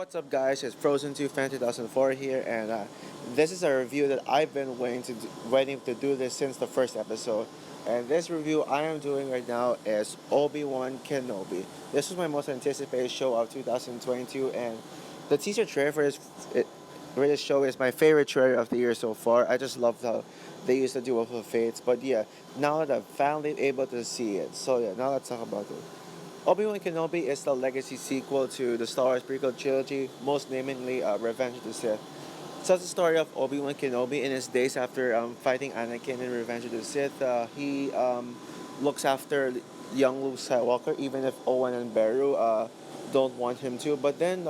what's up, guys? It's Frozen 2 Fan 2004 here, and this is a review that I've been waiting to do this since the first episode. And this review I am doing right now is Obi-Wan Kenobi. This was my most anticipated show of 2022, and the teaser trailer for this show is my favorite trailer of the year so far. I just love how they used the duel of the fates. But yeah, now that I'm finally able to see it, so yeah, now let's talk about it. Obi-Wan Kenobi is the legacy sequel to the Star Wars prequel trilogy, most namely Revenge of the Sith. It tells the story of Obi-Wan Kenobi in his days after fighting Anakin in Revenge of the Sith. He looks after young Luke Skywalker, even if Owen and Beru don't want him to. But then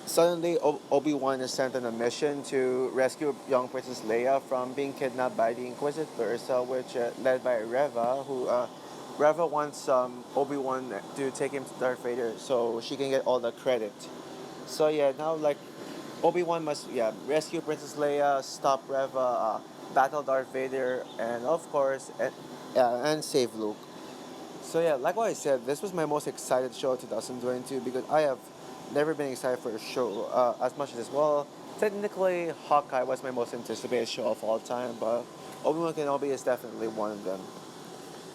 suddenly Obi-Wan is sent on a mission to rescue young Princess Leia from being kidnapped by the Inquisitors, which led by Reva wants Obi-Wan to take him to Darth Vader so she can get all the credit. So yeah, now like Obi-Wan must rescue Princess Leia, stop Reva, battle Darth Vader, and of course and save Luke. So yeah, like what I said, this was my most excited show of 2022 because I have never been excited for a show as much as this. Well, technically, Hawkeye was my most anticipated show of all time, but Obi-Wan Kenobi is definitely one of them.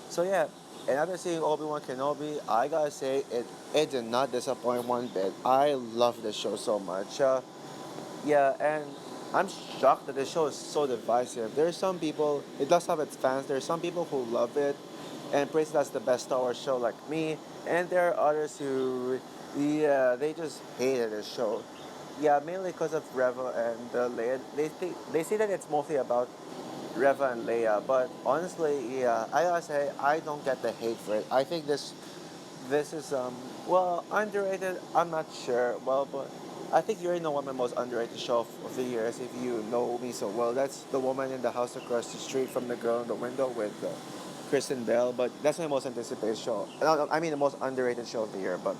So yeah, and after seeing Obi-Wan Kenobi, I gotta say it did not disappoint one bit. I love this show so much. Yeah, and I'm shocked that the show is so divisive. There's some people, it does have its fans. There's some people who love it and praise it as the best Star Wars show, like me. And there are others who, yeah, they just hated the show. Yeah, mainly because of Reva and Leia. They say that it's mostly about Reva and Leia, but honestly, yeah, I gotta say I don't get the hate for it. I think this is underrated. I'm not sure. Well, but I think you already know what my most underrated show of the year is. If you know me so well, that's The Woman in the House Across the Street from the Girl in the Window with Kristen Bell. But that's my most anticipated show. No, I mean the most underrated show of the year. But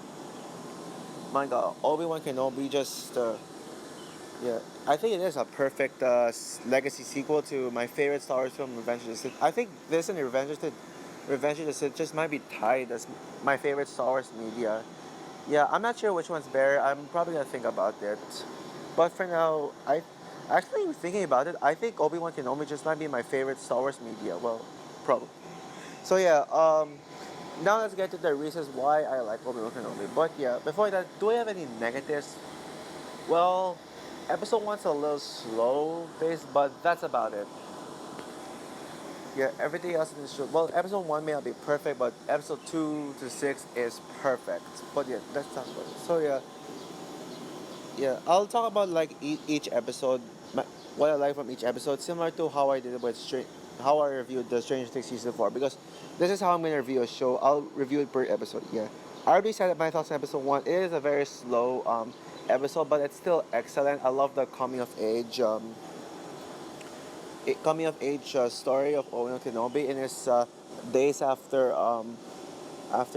my God, Obi-Wan Kenobi just yeah, I think it is a perfect legacy sequel to my favorite Star Wars film, Revenge of the Sith. I think this and Revenge of the Sith just might be tied as my favorite Star Wars media. Yeah, I'm not sure which one's better. I'm probably gonna think about it. But for now, I actually thinking about it. I think Obi-Wan Kenobi just might be my favorite Star Wars media. Well, probably. So yeah, now let's get to the reasons why I like Obi-Wan Kenobi. But yeah, before that, do I have any negatives? Well, episode one's a little slow paced, but that's about it. Yeah, everything else in the show. Well, episode one may not be perfect, but episode two to six is perfect. But yeah, let's talk about it. So yeah, I'll talk about like each episode, what I like from each episode, similar to how I did it with how I reviewed the Stranger Things season four. Because this is how I'm gonna review a show. I'll review it per episode. Yeah, I already said my thoughts on episode one. It is a very slow episode, but it's still excellent. I love the coming of age story of Owen Kenobi in his days after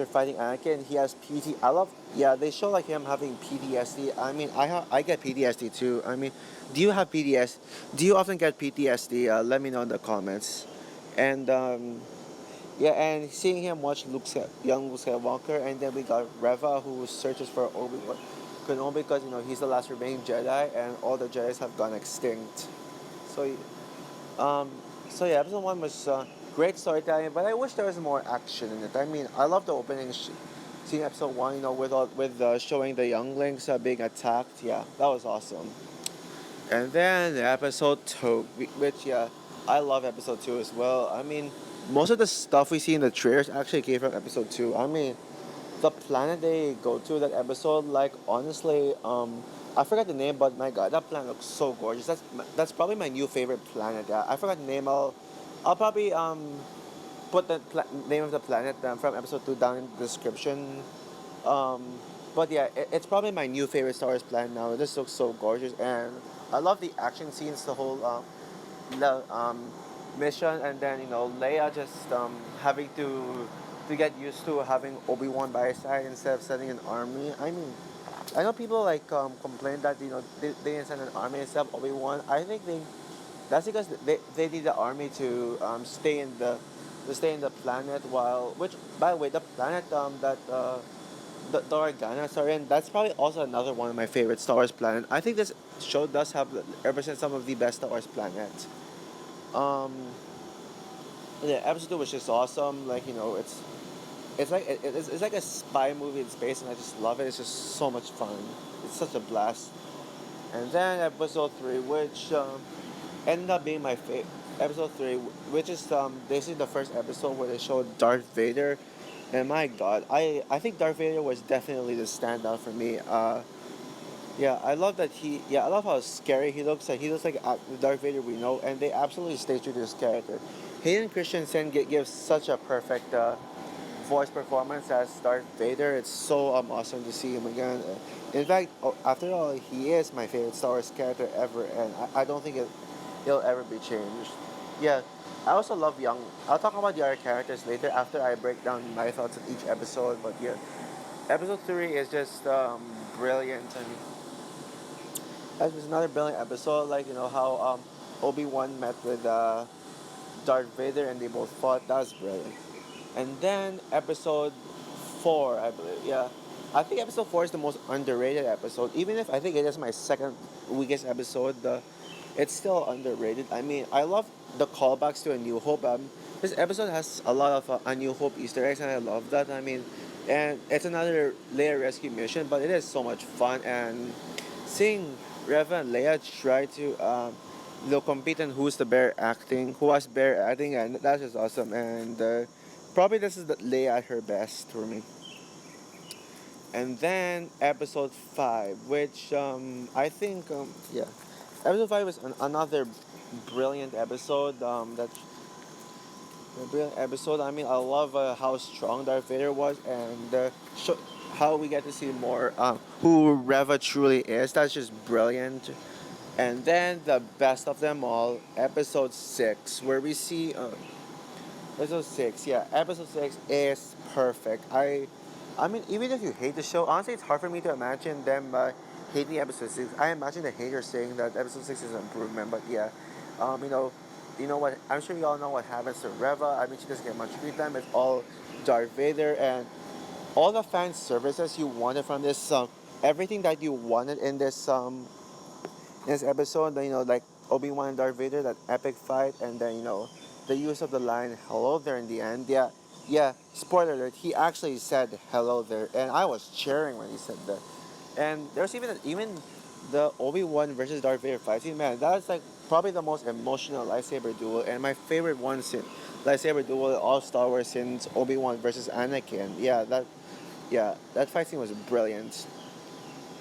fighting Anakin. He has PT. I love, yeah, they show like him having PTSD. I mean, I get PTSD too. I mean, do you have PTS? Do you often get PTSD? Let me know in the comments. And yeah, and seeing him watch young Luke Skywalker, and then we got Reva who searches for Obi Wan Kenobi because he's the last remaining Jedi, and all the Jedi's have gone extinct. So um, so yeah, episode one was great storytelling, but I wish there was more action in it. I mean, I love the opening scene, episode one. With showing the younglings being attacked. Yeah, that was awesome. And then episode two, which yeah, I love episode two as well. I mean, most of the stuff we see in the trailers actually came from episode two. I mean, the planet they go to that episode, like honestly, I forgot the name, but my God, that planet looks so gorgeous. That's probably my new favorite planet. Yeah, I forgot the name. I'll probably put the name of the planet from episode two down in the description. Um, but yeah, it's probably my new favorite Star Wars planet now. This looks so gorgeous, and I love the action scenes, the whole mission, and then Leia just having to get used to having Obi Wan by his side instead of sending an army. I mean, I know people like complain that they didn't send an army instead of Obi Wan. I think that's because they need the army to stay in the planet while, which by the way, the planet that the Organa, sorry, and that's probably also another one of my favorite Star Wars planet. I think this show does have represent some of the best Star Wars planets. Um, yeah, episode 2 was just awesome. Like, it's like it's like a spy movie in space, and I just love it. It's just so much fun. It's such a blast. And then episode 3, which ended up being my favorite. Episode 3, which is basically the first episode where they showed Darth Vader. And my God, I think Darth Vader was definitely the standout for me. Yeah, I love that I love how scary he looks. Like, he looks like the Darth Vader we know, and they absolutely stay true to his character. Hayden Christensen gives such a perfect voice performance as Darth Vader. It's so awesome to see him again. In fact, after all, he is my favorite Star Wars character ever, and I don't think it'll ever be changed. Yeah, I also love Young. I'll talk about the other characters later after I break down my thoughts on each episode. But yeah, episode 3 is just brilliant. I mean, that was another brilliant episode. Like, how Obi Wan met with Darth Vader and they both fought. That was brilliant. And then episode 4, I believe. Yeah, I think episode 4 is the most underrated episode. Even if I think it is my second weakest episode, it's still underrated. I mean, I love the callbacks to A New Hope. This episode has a lot of A New Hope Easter eggs, and I love that. I mean, and it's another Leia rescue mission, but it is so much fun. And seeing Reva and Leia try to compete on who was better acting, and that's just awesome. And probably this is Leia at her best for me. And then episode 5, which I think yeah, episode 5 was another brilliant episode. That a brilliant episode. I mean, I love how strong Darth Vader was, and how we get to see more who Reva truly is. That's just brilliant. And then the best of them all, episode 6, where we see episode 6. Yeah, episode 6 is perfect. I mean, even if you hate the show, honestly, it's hard for me to imagine them hating episode 6. I imagine the haters saying that episode 6 is an improvement, but yeah, um, you know, you know what? I'm sure you all know what happens to Reva. I mean, she doesn't get much screen time. It's all Darth Vader and all the fan services you wanted from this. Everything that you wanted in this episode. Like Obi Wan and Darth Vader, that epic fight, and then the use of the line "Hello there" in the end. Yeah, yeah. Spoiler alert: he actually said "Hello there," and I was cheering when he said that. And there's even the Obi Wan versus Darth Vader fight scene. Man, that's like probably the most emotional lightsaber duel, and my favorite one since lightsaber duel in all Star Wars since Obi Wan versus Anakin. Yeah, that fight scene was brilliant.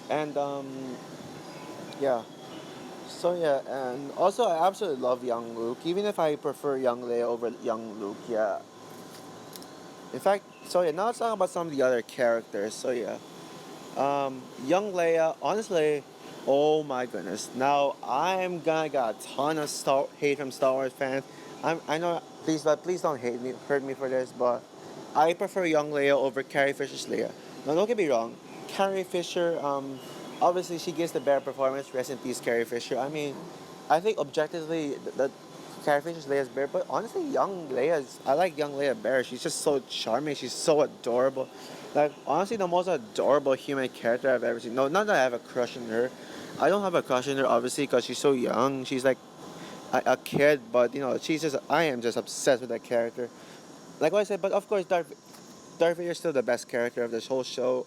And yeah. So yeah, and also I absolutely love young Luke, even if I prefer young Leia over young Luke. Yeah. In fact, so yeah, now let's talk about some of the other characters. So yeah, young Leia, honestly, oh my goodness. Now I'm gonna get a ton of hate from Star Wars fans. I know, please don't hurt me for this, but I prefer young Leia over Carrie Fisher's Leia. Now don't get me wrong, Carrie Fisher, obviously she gives the better performance. Rest in peace, Carrie Fisher. I mean, I think objectively the Carrie Fisher's Leia's better, but honestly, I like young Leia better. She's just so charming. She's so adorable. Like, honestly, the most adorable human character I've ever seen. No, not that I have a crush on her. I don't have a crush on her, obviously, because she's so young. She's like a kid, but I am just obsessed with that character. Like what I said, but of course, Darth Vader is still the best character of this whole show.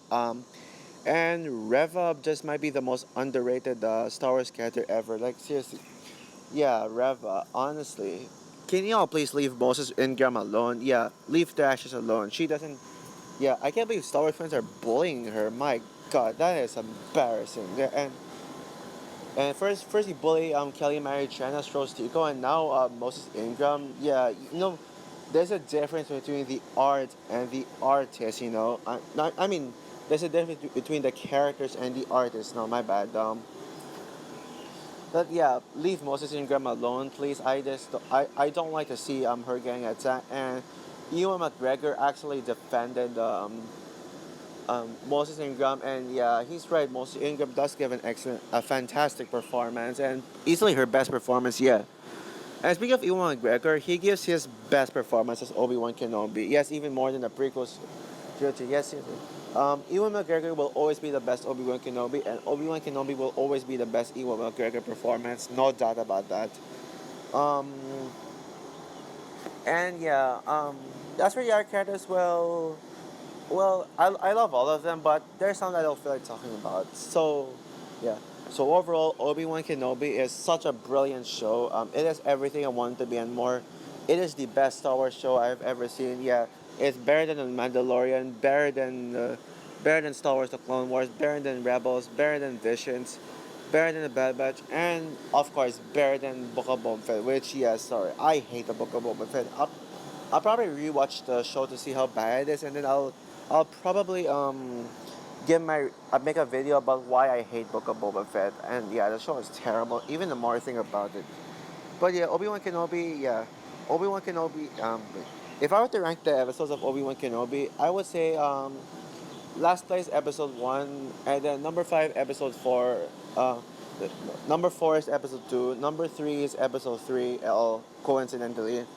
And Reva just might be the most underrated Star Wars character ever. Like, seriously. Yeah, Reva, honestly. Can y'all please leave Moses Ingram alone? Yeah, leave the ashes alone. She doesn't. Yeah, I can't believe Star Wars fans are bullying her. My God, that is embarrassing. Yeah, and first he bullied Kelly Mary Chan as Rose Tico, and now Moses Ingram. Yeah, there's a difference between the art and the artist. I mean, there's a difference between the characters and the artist. No, my bad. But yeah, leave Moses Ingram alone, please. I don't like to see her getting attacked. And Ewan McGregor actually defended Moses Ingram, and yeah, he's right. Moses Ingram does give a fantastic performance, and easily her best performance. Yeah. And speaking of Ewan McGregor, he gives his best performance as Obi Wan Kenobi. Yes, even more than the prequels. Trilogy, yes, yes. Ewan McGregor will always be the best Obi-Wan Kenobi, and Obi-Wan Kenobi will always be the best Ewan McGregor performance. No doubt about that. Um, and yeah, as for the other characters, I love all of them, but there's some that I don't feel like talking about. So, yeah. So overall, Obi-Wan Kenobi is such a brilliant show. It is everything I wanted to be and more. It is the best Star Wars show I've ever seen. Yeah, it's better than The Mandalorian, better than Star Wars: The Clone Wars, better than Rebels, better than Visions, better than The Bad Batch, and of course better than Book of Boba Fett. Which, yeah, sorry, I hate the Book of Boba Fett. I'll probably rewatch the show to see how bad it is, and then I'll probably make a video about why I hate Book of Boba Fett. And yeah, the show is terrible. Even the more I think about it. But yeah, Obi-Wan Kenobi. Yeah, Obi-Wan Kenobi. If I were to rank the episodes of Obi-Wan Kenobi, I would say last place episode 1, and then number 5 episode 4. Number 4 is episode 2. Number 3 is episode 3. All coincidentally.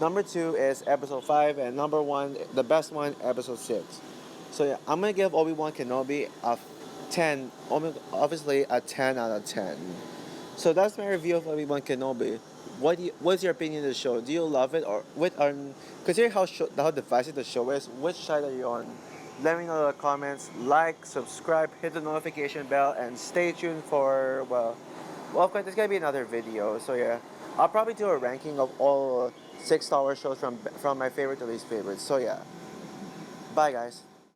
Number 2 is episode 5, and number 1, the best one, episode 6. So yeah, I'm gonna give Obi Wan Kenobi a 10. Obviously a 10 out of 10. So that's my review of Obi Wan Kenobi. What's your opinion of the show? Do you love it or considering how divisive the show is? Which side are you on? Let me know in the comments. Like, subscribe, hit the notification bell, and stay tuned for of course there's gonna be another video. So yeah, I'll probably do a ranking of all 6 Star Wars shows from my favorite to least favorite. So yeah, bye guys.